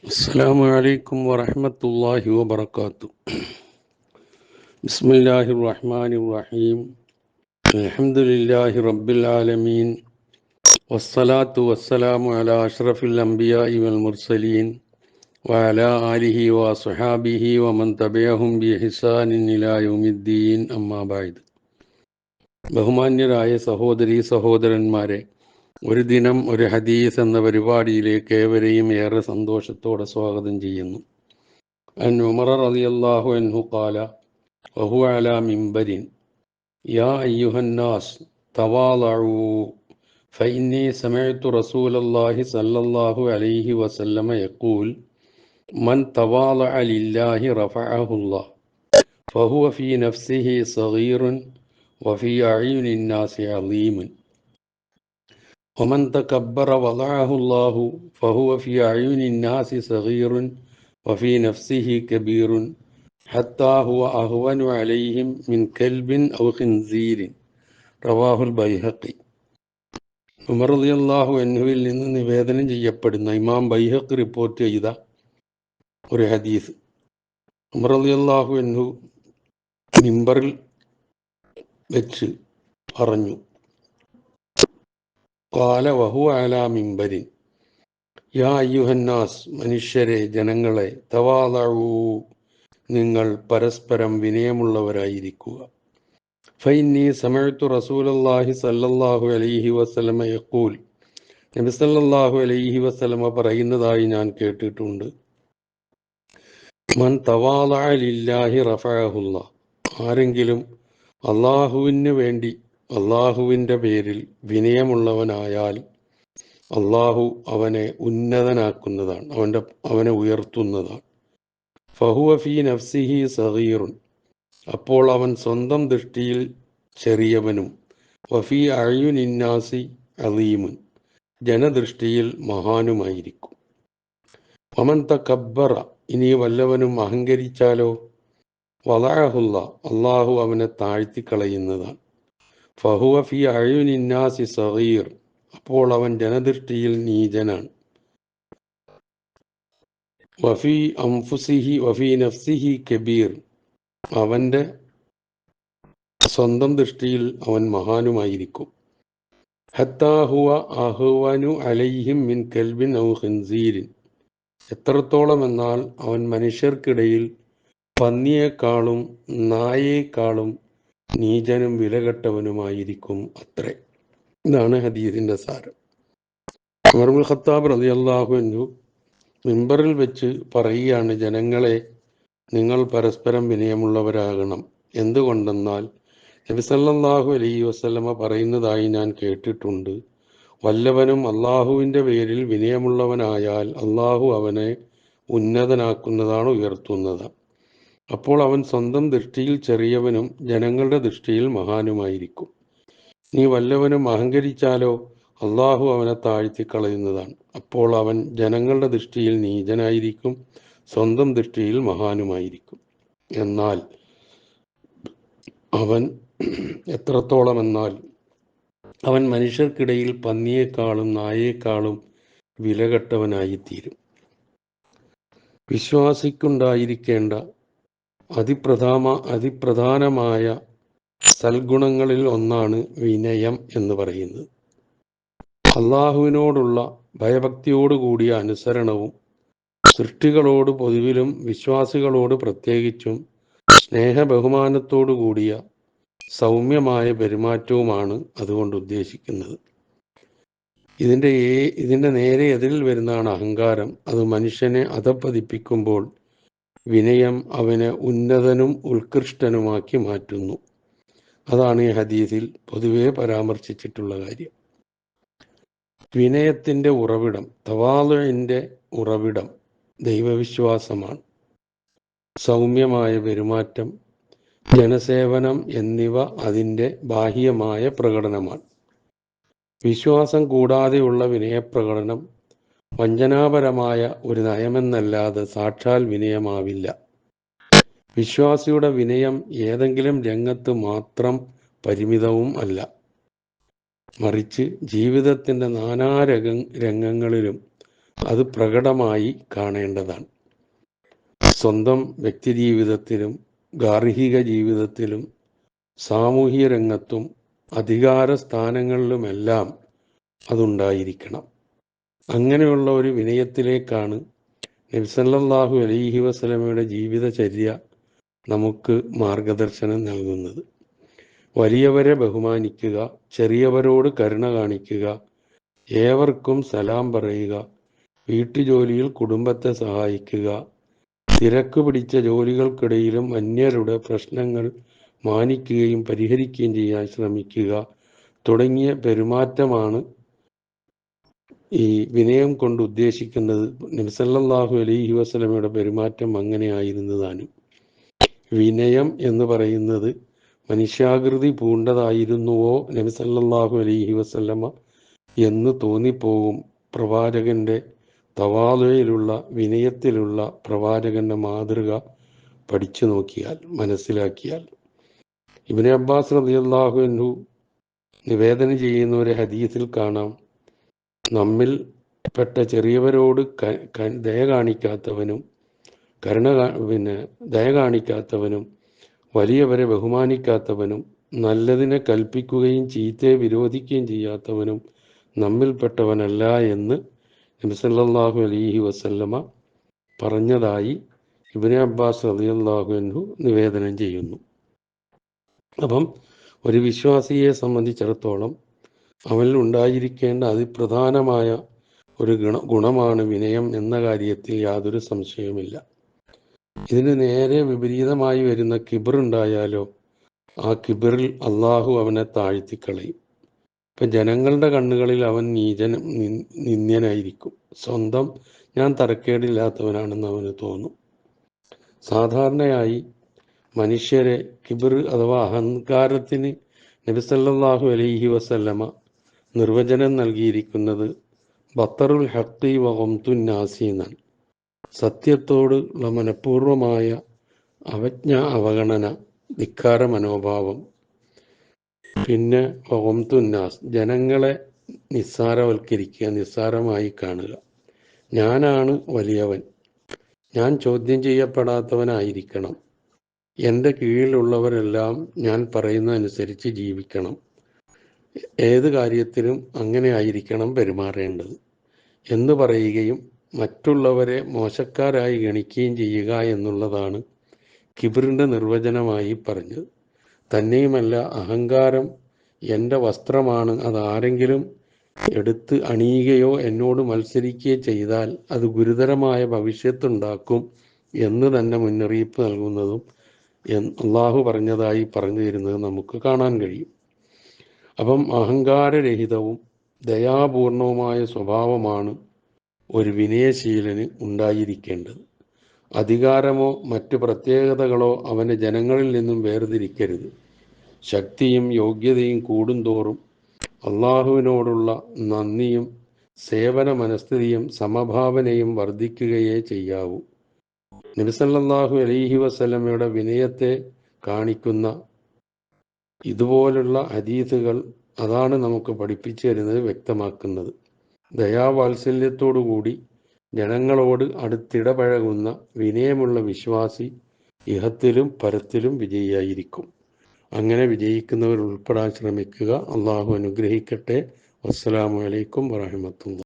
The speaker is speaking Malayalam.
السلام عليكم ورحمة الله وبركاته. بسم الله الرحمن الرحيم. الحمد لله رب العالمين، والصلاة والسلام على أشرف الأنبياء والمرسلين وعلى آله وصحابه ومن تبعهم بإحسان إلى يوم الدين. أما بعد. ബഹുമാന്യരായ സഹോദരീ സഹോദരന്മാരെ, ഒരു ദിനം ഒരു ഹദീസ് എന്ന പരിപാടിയിലേക്ക് ഏവരെയും ഏറെ സന്തോഷത്തോടെ സ്വാഗതം ചെയ്യുന്നു. അൻ ഉമർ റളിയല്ലാഹു അൻഹു ഖാല വഹുവ അലാ മിംബരിൻ യാ അയ്യുഹന്നാസ് തവാളഉ ഫഇന്നി സമഅതു റസൂലല്ലാഹി സ്വല്ലല്ലാഹു അലൈഹി വസല്ലമ യഖൂൽ മൻ തവാളഅ ലില്ലാഹി റഫഅഹുല്ലാഹ് ഫഹുവ ഫീ നഫ്സിഹി സഗീറുൻ വഫീ അഅ്യുനിൻ നാസി അളീമുൻ വമൻ തകബ്ബറ വദഅഹു അല്ലാഹു ഫഹുവ ഫീ അഅ്യുനിൻ നാസി സഗീറുൻ വഫീ നഫ്സിഹി കബീറുൻ ഹത്താ ഹുവ അഹ്വനു അലൈഹിം മിൻ കൽബിൻ ഔ ഖിൻസീരിൻ. റവാഹുൽ ബൈഹഖി. ഉമർ റളിയല്ലാഹു അൻഹുവിൽ നിന്ന് നിവേദനം ചെയ്യപ്പെടുന്ന ഇമാം ബൈഹഖി റിപ്പോർട്ട് ചെയ്ത ഒരു ഹദീസ്. ഉമർ റളിയല്ലാഹു അൻഹു മിമ്പറിൽ വെച്ച് പറഞ്ഞു, ഖാല വഹുവ അലാ മിമ്പരിൻ യാ അയ്യുഹന്നാസ്, മനുഷ്യരെ, ജനങ്ങളെ, തവാളഉ, നിങ്ങൾ പരസ്പരം വിനയമുള്ളവരായിരിക്കുക. ഫഇന്നി സമഅതു റസൂലല്ലാഹി സ്വല്ലല്ലാഹു അലൈഹി വസല്ലമ യഖൂൽ, നബി സല്ലല്ലാഹു അലൈഹി വസല്ലമ പറയുന്നതായി ഞാൻ കേട്ടിട്ടുണ്ട്. മൻ തവാളഅ ലില്ലാഹി റഫഅഹുല്ലാഹ്, ആരെങ്കിലും അള്ളാഹുവിന് വേണ്ടി അള്ളാഹുവിൻ്റെ പേരിൽ വിനയമുള്ളവനായാൽ അള്ളാഹു അവനെ ഉന്നതനാക്കുന്നതാണ്, അവനെ ഉയർത്തുന്നതാണ്. ഫഹുവ ഫീ നഫ്സിഹി സഗീറുൻ, അപ്പോൾ അവൻ സ്വന്തം ദൃഷ്ടിയിൽ ചെറിയവനും, വഫീ അഅ്യുനിന്നാസി അളീമുൻ, ജനദൃഷ്ടിയിൽ മഹാനുമായിരിക്കും. വമൻ തകബ്ബറ, ഇനി വല്ലവനും അഹങ്കരിച്ചാലോ, വദഅഹുല്ലാഹ്, അള്ളാഹു അവനെ താഴ്ത്തിക്കളയുന്നതാണ്. ഫഹുവ ഫീ അഅ്യുനിന്നാസി സഗീർ, അപ്പോൾ അവൻ ജനദൃഷ്ടിയിൽ നീചനാണ്. വഫീ അൻഫുസിഹി വഫീ നഫ്സിഹി കബീർ, അവൻ്റെ സ്വന്തം ദൃഷ്ടിയിൽ അവൻ മഹാനുമായിരിക്കും. ഹത്താ ഹുവ അഹ്വനു അലൈഹിം മിൻ കൽബിൻ ഔ ഖിൻസീരിൻ, എത്രത്തോളം എന്നാൽ അവൻ മനുഷ്യർക്കിടയിൽ പന്നിയേക്കാളും നായേക്കാളും നീചനും വിലകെട്ടവനുമായിരിക്കും അത്രേ. ഇതാണ് ഹദീസിന്റെ സാരം. ഉമർ ഇബ്നുൽ ഖത്താബ് റളിയല്ലാഹു അൻഹു മിമ്പറിൽ വെച്ച് പറയുകയാണ്, ജനങ്ങളെ, നിങ്ങൾ പരസ്പരം വിനയമുള്ളവരാകണം. എന്തുകൊണ്ടെന്നാൽ നബി സല്ലല്ലാഹു അലൈഹി വസല്ലമ പറയുന്നതായി ഞാൻ കേട്ടിട്ടുണ്ട്, വല്ലവനും അള്ളാഹുവിൻ്റെ പേരിൽ വിനയമുള്ളവനായാൽ അള്ളാഹു അവനെ ഉന്നതനാക്കുന്നതാണ്, ഉയർത്തുന്നതാണ്. അപ്പോൾ അവൻ സ്വന്തം ദൃഷ്ടിയിൽ ചെറിയവനും ജനങ്ങളുടെ ദൃഷ്ടിയിൽ മഹാനുമായിരിക്കും. നീ വല്ലവനും അഹങ്കരിച്ചാലോ, അള്ളാഹു അവനെ താഴ്ത്തിക്കളയുന്നതാണ്. അപ്പോൾ അവൻ ജനങ്ങളുടെ ദൃഷ്ടിയിൽ നീചനായിരിക്കും, സ്വന്തം ദൃഷ്ടിയിൽ മഹാനുമായിരിക്കും. എന്നാൽ അവൻ എത്രത്തോളമെന്നാൽ അവൻ മനുഷ്യർക്കിടയിൽ പന്നിയേക്കാളും നായേക്കാളും വിലകെട്ടവനായിത്തീരും. വിശ്വാസിക്കുണ്ടായിരിക്കേണ്ട അതിപ്രധാനമായ സൽഗുണങ്ങളിൽ ഒന്നാണ് വിനയം എന്ന് പറയുന്നത്. അള്ളാഹുവിനോടുള്ള ഭയഭക്തിയോടുകൂടിയ അനുസരണവും സൃഷ്ടികളോട് പൊതുവിലും വിശ്വാസികളോട് പ്രത്യേകിച്ചും സ്നേഹബഹുമാനത്തോടു കൂടിയ സൗമ്യമായ പെരുമാറ്റവുമാണ് അതുകൊണ്ട് ഉദ്ദേശിക്കുന്നത്. ഇതിൻ്റെ നേരെ എതിരിൽ വരുന്നതാണ് അഹങ്കാരം. അത് മനുഷ്യനെ അധപ്പതിപ്പിക്കുമ്പോൾ വിനയം അവനെ ഉന്നതനും ഉത്കൃഷ്ടനുമാക്കി മാറ്റുന്നു. അതാണ് ഈ ഹദീസിൽ പൊതുവെ പരാമർശിച്ചിട്ടുള്ള കാര്യം. വിനയത്തിൻ്റെ ഉറവിടം, തവാളുഇൻ്റെ ഉറവിടം ദൈവവിശ്വാസമാണ്. സൗമ്യമായ പെരുമാറ്റം, ജനസേവനം എന്നിവ അതിൻ്റെ ബാഹ്യമായ പ്രകടനമാണ്. വിശ്വാസം കൂടാതെയുള്ള വിനയപ്രകടനം വഞ്ചനാപരമായ ഒരു നയമെന്നല്ലാതെ സാക്ഷാൽ വിനയമാവില്ല. വിശ്വാസിയുടെ വിനയം ഏതെങ്കിലും രംഗത്ത് മാത്രം പരിമിതവും അല്ല, മറിച്ച് ജീവിതത്തിൻ്റെ നാനാ രംഗങ്ങളിലും അത് പ്രകടമായി കാണേണ്ടതാണ്. സ്വന്തം വ്യക്തിജീവിതത്തിലും ഗാർഹിക ജീവിതത്തിലും സാമൂഹിക രംഗത്തും അധികാര സ്ഥാനങ്ങളിലുമെല്ലാം അതുണ്ടായിരിക്കണം. അങ്ങനെയുള്ള ഒരു വിനയത്തിലേക്കാണ് നബി സല്ലല്ലാഹു അലൈഹി വസല്ലമയുടെ ജീവിതചര്യ നമുക്ക് മാർഗദർശനം നൽകുന്നത്. വലിയവരെ ബഹുമാനിക്കുക, ചെറിയവരോട് കരുണ കാണിക്കുക, ഏവർക്കും സലാം പറയുക, വീട്ടുജോലിയിൽ കുടുംബത്തെ സഹായിക്കുക, തിരക്ക് പിടിച്ച ജോലികൾക്കിടയിലും അന്യരുടെ പ്രശ്നങ്ങൾ മാനിക്കുകയും പരിഹരിക്കുകയും ചെയ്യാൻ ശ്രമിക്കുക തുടങ്ങിയ പെരുമാറ്റമാണ് ഈ വിനയം കൊണ്ട് ഉദ്ദേശിക്കുന്നത്. നബി സല്ലല്ലാഹു അലൈഹി വസല്ലമയുടെ പെരുമാറ്റം അങ്ങനെയായിരുന്നതാനും. വിനയം എന്ന് പറയുന്നത് മനുഷ്യാകൃതി പൂണ്ടതായിരുന്നുവോ നബി സല്ലല്ലാഹു അലൈഹി വസല്ലമ എന്ന് തോന്നിപ്പോകും പ്രവാചകന്റെ തവാളുയിലുള്ള വിനയത്തിലുള്ള പ്രവാചകന്റെ മാതൃക പഠിച്ചു നോക്കിയാൽ, മനസ്സിലാക്കിയാൽ. ഇബ്നു അബ്ബാസ് റളിയല്ലാഹു അൻഹു നിവേദനം ചെയ്യുന്ന ഒരു ഹദീസിൽ കാണാം, നമ്മിൽ പെട്ട ചെറിയവരോട് ദയ കാണിക്കാത്തവനും ദയ കാണിക്കാത്തവനും വലിയവരെ ബഹുമാനിക്കാത്തവനും നല്ലതിനെ കൽപ്പിക്കുകയും ചീത്തയെ വിരോധിക്കുകയും ചെയ്യാത്തവനും നമ്മിൽപ്പെട്ടവനല്ല എന്ന് നബി സല്ലല്ലാഹു അലൈഹി വസല്ലമ പറഞ്ഞതായി ഇബ്നു അബ്ബാസ് റളിയല്ലാഹു അൻഹു നിവേദനം ചെയ്യുന്നു. അപ്പം ഒരു വിശ്വാസിയെ സംബന്ധിച്ചിടത്തോളം അവനിൽ ഉണ്ടായിരിക്കേണ്ട അതിപ്രധാനമായ ഒരു ഗുണമാണ് വിനയം എന്ന കാര്യത്തിൽ യാതൊരു സംശയവുമില്ല. ഇതിന് നേരെ വിപരീതമായി വരുന്ന കിബർ ഉണ്ടായാലോ ആ കിബറിൽ അള്ളാഹു അവനെ താഴ്ത്തിക്കളയും. ഇപ്പം ജനങ്ങളുടെ കണ്ണുകളിൽ അവൻ നിന്ദ്യനായിരിക്കും. സ്വന്തം ഞാൻ തരക്കേടില്ലാത്തവനാണെന്ന് അവന് തോന്നും. സാധാരണയായി മനുഷ്യരെ കിബർ അഥവാ അഹങ്കാരത്തിന് നബി സല്ലല്ലാഹു അലൈഹി വസല്ലമ നിർവചനം നൽകിയിരിക്കുന്നത് ബത്തറുൽ ഹഖി വ ഗംതുൻ നാസി എന്നാണ്. സത്യത്തോടുള്ള മനഃപൂർവമായ അവഗണന, ധിക്കാര മനോഭാവം, പിന്നെ വഗംതുന്നാസ് ജനങ്ങളെ നിസ്സാരവൽക്കരിക്കുക, നിസ്സാരമായി കാണുക. ഞാനാണ് വലിയവൻ, ഞാൻ ചോദ്യം ചെയ്യപ്പെടാത്തവനായിരിക്കണം, എൻ്റെ കീഴിലുള്ളവരെല്ലാം ഞാൻ പറയുന്നതനുസരിച്ച് ജീവിക്കണം, ഏത് കാര്യത്തിലും അങ്ങനെ ആയിരിക്കണം പെരുമാറേണ്ടത് എന്ന് പറയുകയും മറ്റുള്ളവരെ മോശക്കാരായി ഗണിക്കുകയും ചെയ്യുക എന്നുള്ളതാണ് കിബറിൻ്റെ നിർവചനമായി പറഞ്ഞത്. തന്നെയുമല്ല, അഹങ്കാരം എൻ്റെ വസ്ത്രമാണ്, അതാരെങ്കിലും എടുത്ത് അണിയുകയോ എന്നോട് മത്സരിക്കുകയോ ചെയ്താൽ അത് ഗുരുതരമായ ഭവിഷ്യത്തുണ്ടാക്കും എന്ന് തന്നെ മുന്നറിയിപ്പ് നൽകുന്നതും അള്ളാഹു പറഞ്ഞതായി പറഞ്ഞു തരുന്നത് നമുക്ക് കാണാൻ കഴിയും. അപ്പം അഹങ്കാരരഹിതവും ദയാപൂർണവുമായ സ്വഭാവമാണ് ഒരു വിനയശീലന് ഉണ്ടായിരിക്കേണ്ടത്. അധികാരമോ മറ്റ് പ്രത്യേകതകളോ അവനെ ജനങ്ങളിൽ നിന്നും വേർതിരിക്കരുത്. ശക്തിയും യോഗ്യതയും കൂടുന്തോറും അള്ളാഹുവിനോടുള്ള നന്ദിയും സേവന മനസ്ഥിതിയും സമഭാവനയും വർദ്ധിക്കുകയേ ചെയ്യാവൂ. നബി സല്ലല്ലാഹു അലൈഹി വസല്ലമയുടെ വിനയത്തെ കാണിക്കുന്ന ഇതുപോലുള്ള ഹദീസുകൾ അതാണ് നമുക്ക് പഠിപ്പിച്ചു തരുന്നത്, വ്യക്തമാക്കുന്നത്. ദയാവാത്സല്യത്തോടുകൂടി ജനങ്ങളോട് അടുത്തിടപഴകുന്ന വിനയമുള്ള വിശ്വാസി ഇഹത്തിലും പരത്തിലും വിജയിയായിരിക്കും. അങ്ങനെ വിജയിക്കുന്നവർ ഉൾപ്പെടാൻ ശ്രമിക്കുക. അള്ളാഹു അനുഗ്രഹിക്കട്ടെ. അസ്സലാമു അലൈക്കും വറഹ്മത്തുള്ളാഹി.